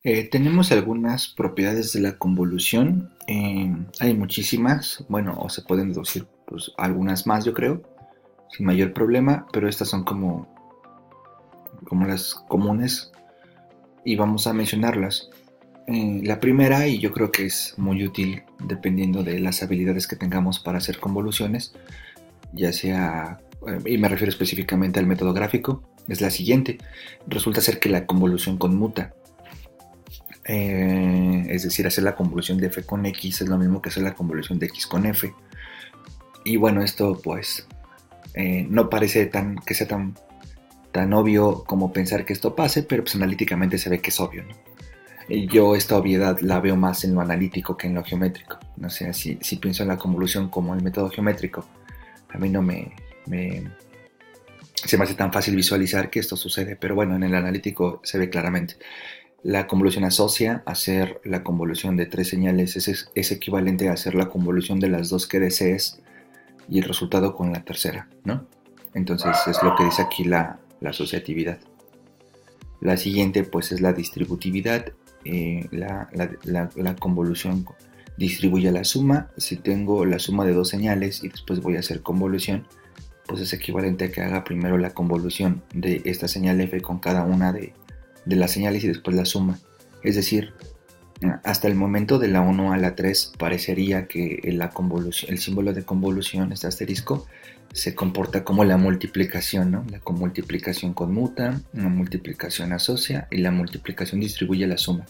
Tenemos algunas propiedades de la convolución. Hay muchísimas, bueno, o se pueden deducir pues, algunas más, yo creo, sin mayor problema, pero estas son como las comunes y vamos a mencionarlas. La primera, y yo creo que es muy útil dependiendo de las habilidades que tengamos para hacer convoluciones, ya sea, y me refiero específicamente al método gráfico, es la siguiente. Resulta ser que la convolución conmuta. Es decir, hacer la convolución de f con x es lo mismo que hacer la convolución de x con f. Y bueno, esto pues no parece que sea tan obvio como pensar que esto pase, pero pues analíticamente se ve que es obvio, ¿no? Y yo esta obviedad la veo más en lo analítico que en lo geométrico. No sé, si pienso en la convolución como el método geométrico, a mí no se me hace tan fácil visualizar que esto sucede, pero bueno, en el analítico se ve claramente. La convolución asocia hacer la convolución de tres señales es equivalente a hacer la convolución de las dos que desees y el resultado con la tercera, ¿no? Entonces es lo que dice aquí la asociatividad. La siguiente pues es la distributividad. La convolución distribuye la suma. Si tengo la suma de dos señales y después voy a hacer convolución, pues es equivalente a que haga primero la convolución de esta señal f con cada una de las señales y después la suma. Es decir, hasta el momento de la 1 a la 3 parecería que el símbolo de convolución, este asterisco, se comporta como la multiplicación, ¿no? La multiplicación conmuta, la multiplicación asocia y la multiplicación distribuye la suma.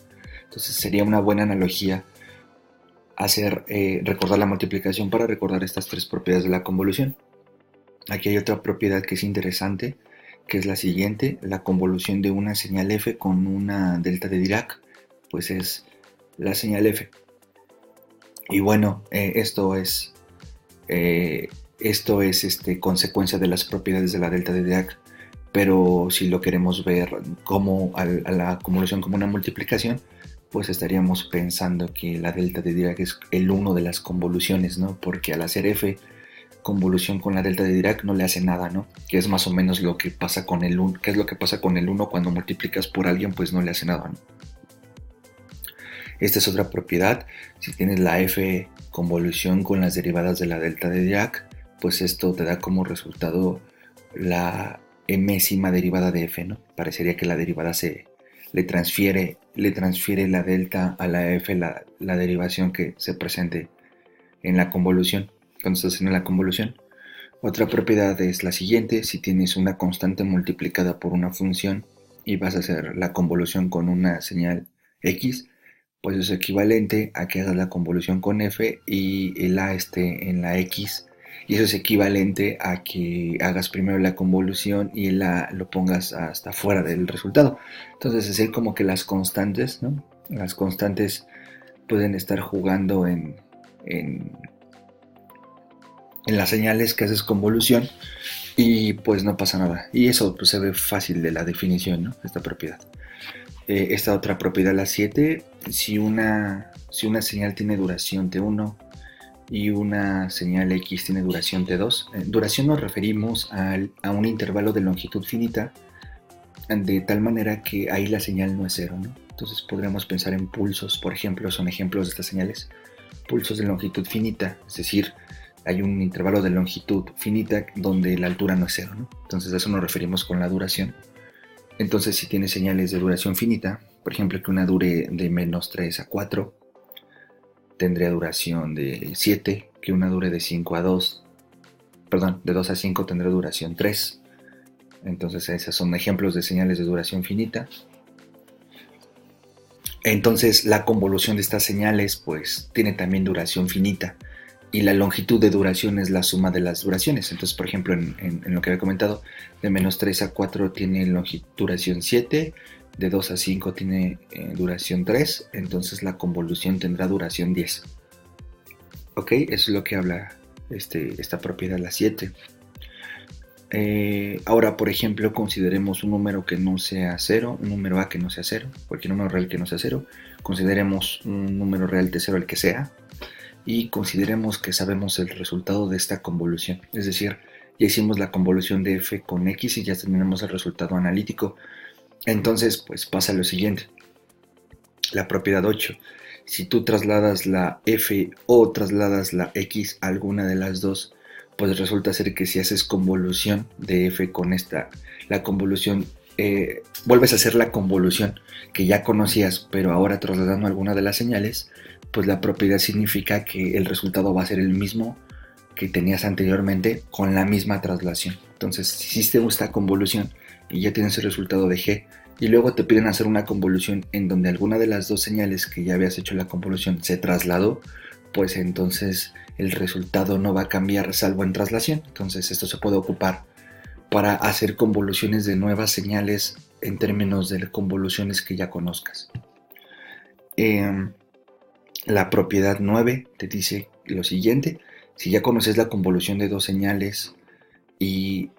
Entonces sería una buena analogía recordar la multiplicación para recordar estas tres propiedades de la convolución. Aquí hay otra propiedad que es interesante, que es la siguiente: la convolución de una señal f con una delta de Dirac, pues es la señal f. Y bueno, consecuencia de las propiedades de la delta de Dirac, pero si lo queremos ver como a la convolución como una multiplicación, pues estaríamos pensando que la delta de Dirac es el 1 de las convoluciones, ¿no? Porque al hacer f convolución con la delta de Dirac no le hace nada, ¿no? Que es más o menos lo que pasa con el 1, ¿qué es lo que pasa con el 1 cuando multiplicas por alguien? Pues no le hace nada, ¿no? Esta es otra propiedad. Si tienes la f convolución con las derivadas de la delta de Dirac, pues esto te da como resultado la mésima derivada de f, ¿no? Parecería que la derivada le transfiere la delta a la f la derivación que se presente en la convolución, cuando estás haciendo la convolución. Otra propiedad es la siguiente: si tienes una constante multiplicada por una función y vas a hacer la convolución con una señal x, pues es equivalente a que hagas la convolución con f y el a esté en la x, y eso es equivalente a que hagas primero la convolución y el a lo pongas hasta fuera del resultado. Entonces es decir, como que las constantes, ¿no? Las constantes pueden estar jugando en, en las señales que haces convolución y pues no pasa nada. Y eso pues, se ve fácil de la definición, ¿no? Esta propiedad. Esta otra propiedad, la 7, si una señal tiene duración t1 y una señal x tiene duración t2, duración nos referimos a un intervalo de longitud finita, de tal manera que ahí la señal no es cero, ¿no? Entonces podríamos pensar en pulsos, por ejemplo, son ejemplos de estas señales. Pulsos de longitud finita, es decir, hay un intervalo de longitud finita donde la altura no es cero, ¿no? Entonces a eso nos referimos con la duración. Entonces si tiene señales de duración finita, por ejemplo que una dure de menos 3 a 4, tendría duración de 7, que una dure de 5 a 2, perdón, de 2 a 5 tendrá duración 3. Entonces esos son ejemplos de señales de duración finita. Entonces la convolución de estas señales pues tiene también duración finita, y la longitud de duración es la suma de las duraciones. Entonces, por ejemplo, en lo que había comentado, de menos 3 a 4 tiene duración 7, de 2 a 5 tiene duración 3, entonces la convolución tendrá duración 10. ¿Ok? Eso es lo que habla esta propiedad, la 7. Ahora, por ejemplo, consideremos un número que no sea 0, un número a que no sea 0, cualquier número real que no sea 0. Consideremos un número real t0, el que sea, y consideremos que sabemos el resultado de esta convolución. Es decir, ya hicimos la convolución de f con x y ya tenemos el resultado analítico. Entonces, pues pasa lo siguiente. La propiedad 8. Si tú trasladas la f o trasladas la x a alguna de las dos, pues resulta ser que si haces convolución de f con esta, la convolución, vuelves a hacer la convolución que ya conocías, pero ahora trasladando alguna de las señales, pues la propiedad significa que el resultado va a ser el mismo que tenías anteriormente con la misma traslación. Entonces, si hiciste esta convolución y ya tienes el resultado de g, y luego te piden hacer una convolución en donde alguna de las dos señales que ya habías hecho la convolución se trasladó, pues entonces el resultado no va a cambiar salvo en traslación. Entonces esto se puede ocupar para hacer convoluciones de nuevas señales en términos de convoluciones que ya conozcas. La propiedad 9 te dice lo siguiente: si ya conoces la convolución de dos señales y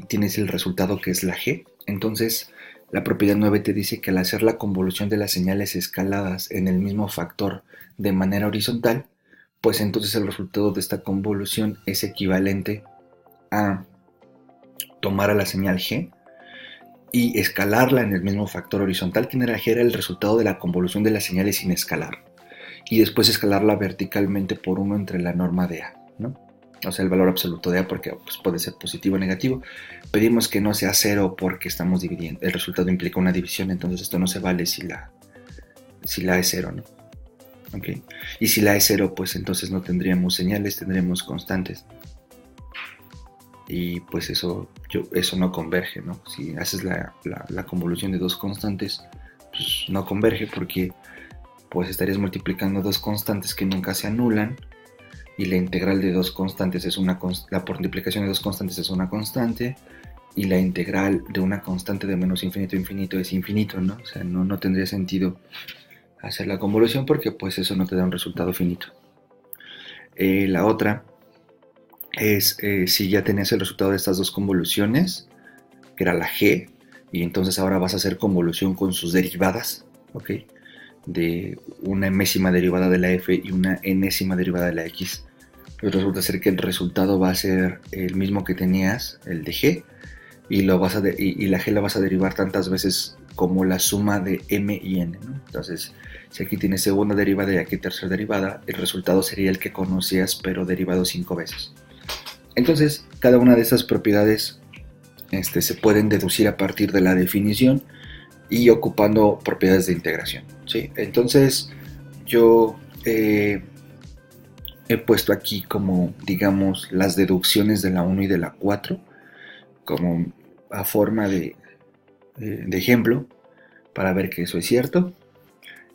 tienes el resultado que es la g, entonces la propiedad 9 te dice que al hacer la convolución de las señales escaladas en el mismo factor de manera horizontal, pues entonces el resultado de esta convolución es equivalente a tomar a la señal g y escalarla en el mismo factor horizontal. Que era g, era el resultado de la convolución de las señales sin escalar, y después escalarla verticalmente por 1 entre la norma de a, ¿no? O sea, el valor absoluto de a, porque pues, puede ser positivo o negativo. Pedimos que no sea 0 porque estamos dividiendo. El resultado implica una división, entonces esto no se vale si la es 0, ¿no? ¿Okay? Y si la es 0, pues entonces no tendríamos señales, tendríamos constantes. Y pues eso no converge, ¿no? Si haces la convolución de dos constantes, pues no converge porque pues estarías multiplicando dos constantes que nunca se anulan, y la integral de dos constantes es la multiplicación de dos constantes es una constante, y la integral de una constante de menos infinito a infinito es infinito, ¿no? O sea, no tendría sentido hacer la convolución porque pues eso no te da un resultado finito. La otra es si ya tenías el resultado de estas dos convoluciones, que era la g, y entonces ahora vas a hacer convolución con sus derivadas, ¿ok? De una enésima derivada de la f y una enésima derivada de la x. Pues resulta ser que el resultado va a ser el mismo que tenías, el de g, y la g la vas a derivar tantas veces como la suma de m y n, ¿no? Entonces, si aquí tienes segunda derivada y aquí tercera derivada, el resultado sería el que conocías, pero derivado 5 veces. Entonces, cada una de estas propiedades se pueden deducir a partir de la definición y ocupando propiedades de integración, ¿sí? Entonces, yo he puesto aquí como, digamos, las deducciones de la 1 y de la 4, como a forma de ejemplo, para ver que eso es cierto.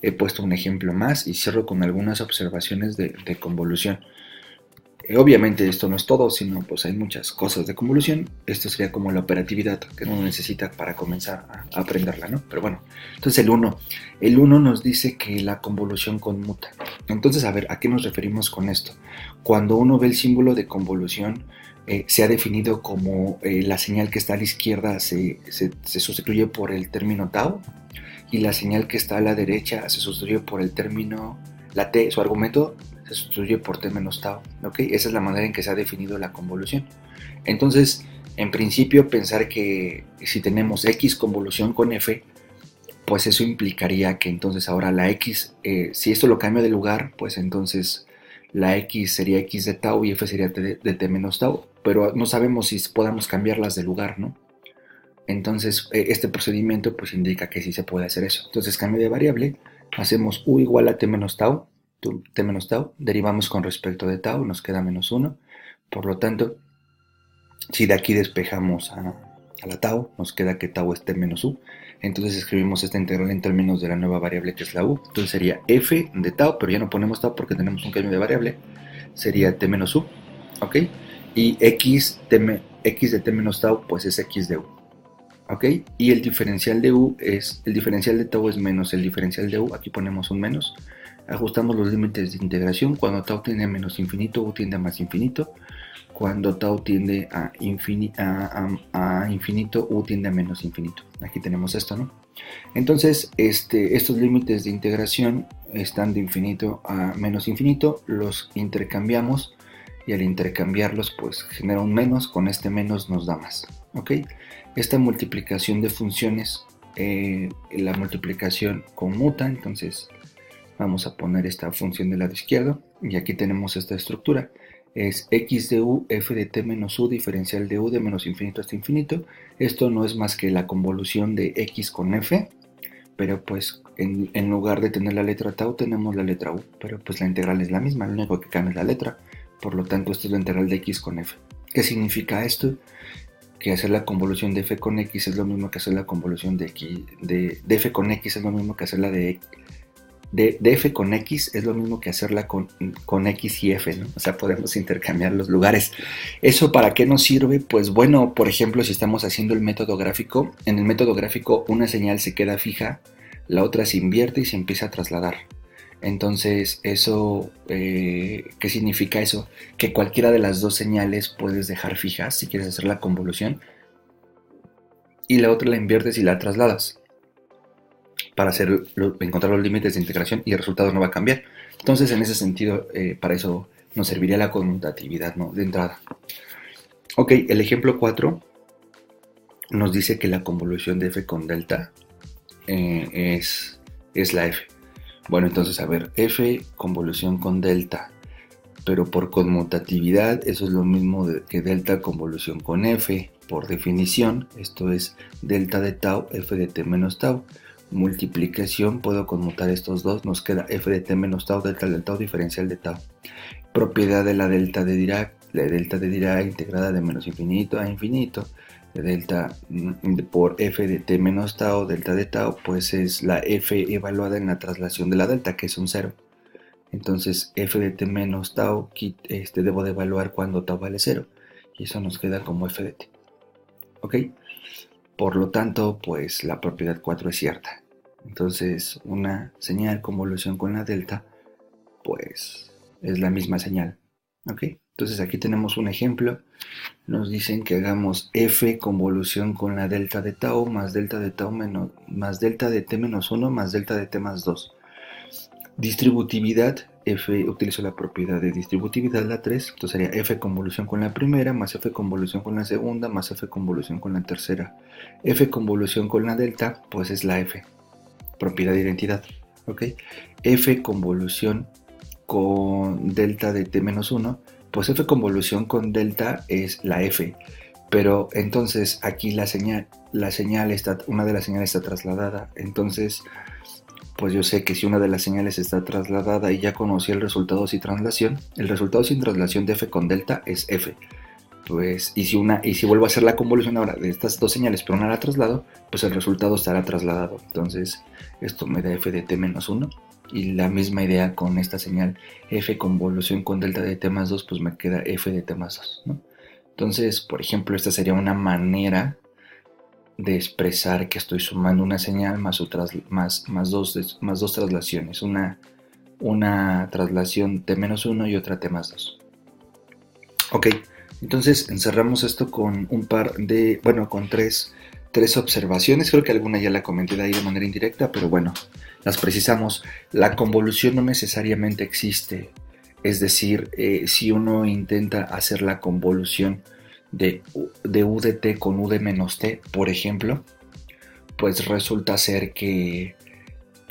He puesto un ejemplo más y cierro con algunas observaciones de convolución. Obviamente esto no es todo, sino pues hay muchas cosas de convolución. Esto sería como la operatividad que uno necesita para comenzar a aprenderla, ¿no? Pero bueno, entonces el 1 nos dice que la convolución conmuta. Entonces, a ver, ¿a qué nos referimos con esto? Cuando uno ve el símbolo de convolución, se ha definido como la señal que está a la izquierda se sustituye por el término tau, y la señal que está a la derecha se sustituye por el término, la t, su argumento, se sustituye por t menos tau, ¿ok? Esa es la manera en que se ha definido la convolución. Entonces, en principio, pensar que si tenemos x convolución con f, pues eso implicaría que entonces ahora la x, si esto lo cambio de lugar, pues entonces la x sería x de tau y f sería de t menos tau, pero no sabemos si podamos cambiarlas de lugar, ¿no? Entonces, este procedimiento pues indica que sí se puede hacer eso. Entonces, cambio de variable, hacemos u igual a t menos tau, derivamos con respecto de tau, nos queda menos 1. Por lo tanto, si de aquí despejamos a la tau, nos queda que tau es t menos u. Entonces escribimos esta integral en términos de la nueva variable que es la u. Entonces sería f de tau, pero ya no ponemos tau porque tenemos un cambio de variable. Sería t menos u, ¿ok? Y x de t menos tau, pues es x de u, ¿ok? Y el diferencial de u es, el diferencial de tau es menos el diferencial de u, aquí ponemos un menos. Ajustamos los límites de integración. Cuando tau tiende a menos infinito, u tiende a más infinito. Cuando tau tiende a infinito, u tiende a menos infinito. Aquí tenemos esto, ¿no? Entonces, estos límites de integración están de infinito a menos infinito, los intercambiamos y al intercambiarlos, pues genera un menos, con este menos nos da más, ¿ok? Esta multiplicación de funciones la multiplicación conmuta, entonces vamos a poner esta función del lado izquierdo y aquí tenemos esta estructura. Es x de u, f de t menos u, diferencial de u de menos infinito hasta infinito. Esto no es más que la convolución de x con f, pero pues en lugar de tener la letra tau tenemos la letra u, pero pues la integral es la misma, lo único que cambia es la letra. Por lo tanto, esto es la integral de x con f. ¿Qué significa esto? Que hacer la convolución de f con x es lo mismo que hacer la convolución de f con x es lo mismo que hacerla de f con x es lo mismo que hacerla con x y f, ¿no? O sea, podemos intercambiar los lugares. ¿Eso para qué nos sirve? Pues bueno, por ejemplo, si estamos haciendo el método gráfico, en el método gráfico una señal se queda fija, la otra se invierte y se empieza a trasladar. Entonces, eso, ¿qué significa eso? Que cualquiera de las dos señales puedes dejar fijas si quieres hacer la convolución y la otra la inviertes y la trasladas para encontrar los límites de integración y el resultado no va a cambiar. Entonces, en ese sentido, para eso nos serviría la conmutatividad, ¿no? De entrada. Ok, el ejemplo 4 nos dice que la convolución de f con delta es la f. Bueno, entonces, a ver, f convolución con delta, pero por conmutatividad eso es lo mismo que delta convolución con f. Por definición, esto es delta de tau, f de t menos tau. Multiplicación, puedo conmutar estos dos, nos queda f de t menos tau, delta del tau, diferencial de tau. Propiedad de la delta de Dirac, la delta de Dirac integrada de menos infinito a infinito, de delta por f de t menos tau, delta de tau, pues es la f evaluada en la traslación de la delta, que es un 0. Entonces f de t menos tau debo de evaluar cuando tau vale 0, y eso nos queda como f de t. ¿Ok? Por lo tanto, pues la propiedad 4 es cierta. Entonces, una señal convolución con la delta, pues es la misma señal. ¿Ok? Entonces aquí tenemos un ejemplo. Nos dicen que hagamos f convolución con la delta de tau más delta de tau menos, más delta de t menos 1 más delta de t más 2. Distributividad, utilizo la propiedad de distributividad, la 3, entonces sería f convolución con la primera, más f convolución con la segunda, más f convolución con la tercera. F convolución con la delta, pues es la f, propiedad de identidad, ¿ok? F convolución con delta de t menos 1, pues f convolución con delta es la f, pero entonces aquí la señal está, una de las señales está trasladada, entonces pues yo sé que si una de las señales está trasladada y ya conocí el resultado sin traslación, el resultado sin traslación de f con delta es f. Pues, y si vuelvo a hacer la convolución ahora de estas dos señales, pero una la traslado, pues el resultado estará trasladado. Entonces, esto me da f de t menos 1. Y la misma idea con esta señal f convolución con delta de t más 2, pues me queda f de t más 2, ¿no? Entonces, por ejemplo, esta sería una manera de expresar que estoy sumando una señal más dos traslaciones, una traslación t-1 y otra t-2. Ok, entonces encerramos esto con con tres observaciones. Creo que alguna ya la comenté de ahí de manera indirecta, pero bueno, las precisamos. La convolución no necesariamente existe, es decir, si uno intenta hacer la convolución de u de t con u de menos t, por ejemplo, pues resulta ser que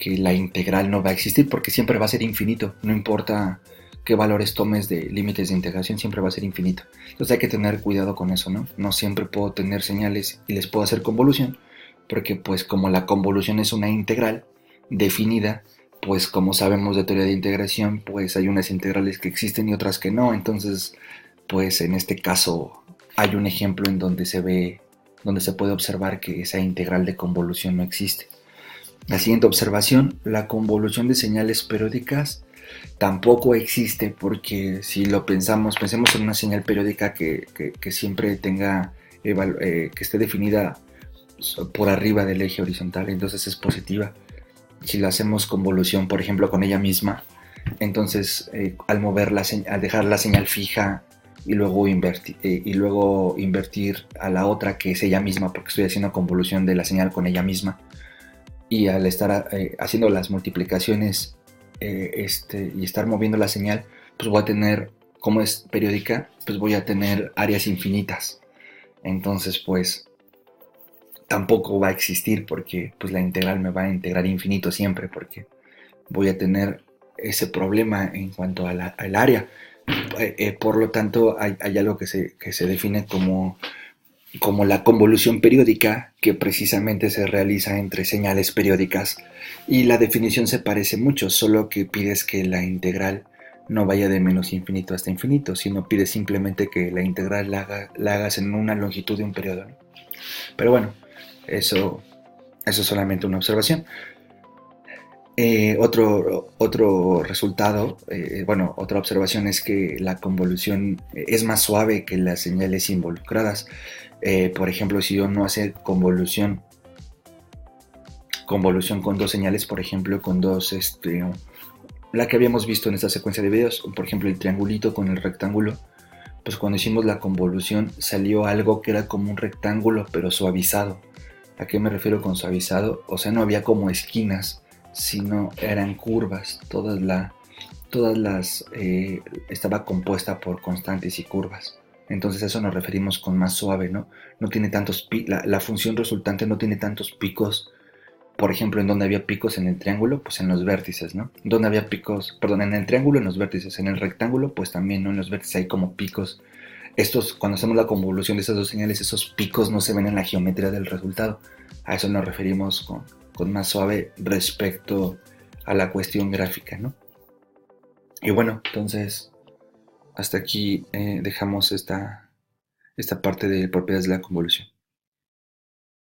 la integral no va a existir porque siempre va a ser infinito, no importa qué valores tomes de límites de integración, siempre va a ser infinito. Entonces hay que tener cuidado con eso, ¿no? No siempre puedo tener señales y les puedo hacer convolución, porque pues como la convolución es una integral definida, pues como sabemos de teoría de integración, pues hay unas integrales que existen y otras que no, entonces pues en este caso hay un ejemplo en donde se puede observar que esa integral de convolución no existe. La siguiente observación, la convolución de señales periódicas tampoco existe, porque si lo pensemos en una señal periódica que siempre tenga, que esté definida por arriba del eje horizontal, entonces es positiva. Si lo hacemos convolución, por ejemplo, con ella misma, entonces al dejar la señal fija y luego invertir a la otra, que es ella misma, porque estoy haciendo convolución de la señal con ella misma, y al estar haciendo las multiplicaciones y estar moviendo la señal, pues voy a tener, como es periódica, pues voy a tener áreas infinitas. Entonces, pues tampoco va a existir porque pues la integral me va a integrar infinito siempre porque voy a tener ese problema en cuanto a al área. Por lo tanto, hay algo que se define como la convolución periódica, que precisamente se realiza entre señales periódicas, y la definición se parece mucho, solo que pides que la integral no vaya de menos infinito hasta infinito, sino pides simplemente que la integral la hagas en una longitud de un periodo, ¿no? Pero bueno, eso es solamente una observación. Otro resultado, bueno, otra observación es que la convolución es más suave que las señales involucradas. Por ejemplo, si yo no hace convolución con dos señales, por ejemplo, con dos, la que habíamos visto en esta secuencia de videos, por ejemplo, el triangulito con el rectángulo, pues cuando hicimos la convolución salió algo que era como un rectángulo, pero suavizado. ¿A qué me refiero con suavizado? O sea, no había como esquinas, sino eran curvas. Todas las estaba compuesta por constantes y curvas. Entonces a eso nos referimos con más suave, ¿no? No tiene tantos la función resultante no tiene tantos picos. Por ejemplo, en donde había picos en el triángulo, pues en los vértices, ¿no? Donde había picos, perdón, en el triángulo en los vértices, en el rectángulo, pues también, ¿no? En los vértices hay como picos. Estos, cuando hacemos la convolución de esas dos señales, esos picos no se ven en la geometría del resultado. A eso nos referimos con más suave respecto a la cuestión gráfica, ¿no? Y bueno, entonces hasta aquí dejamos esta parte de propiedades de la convolución.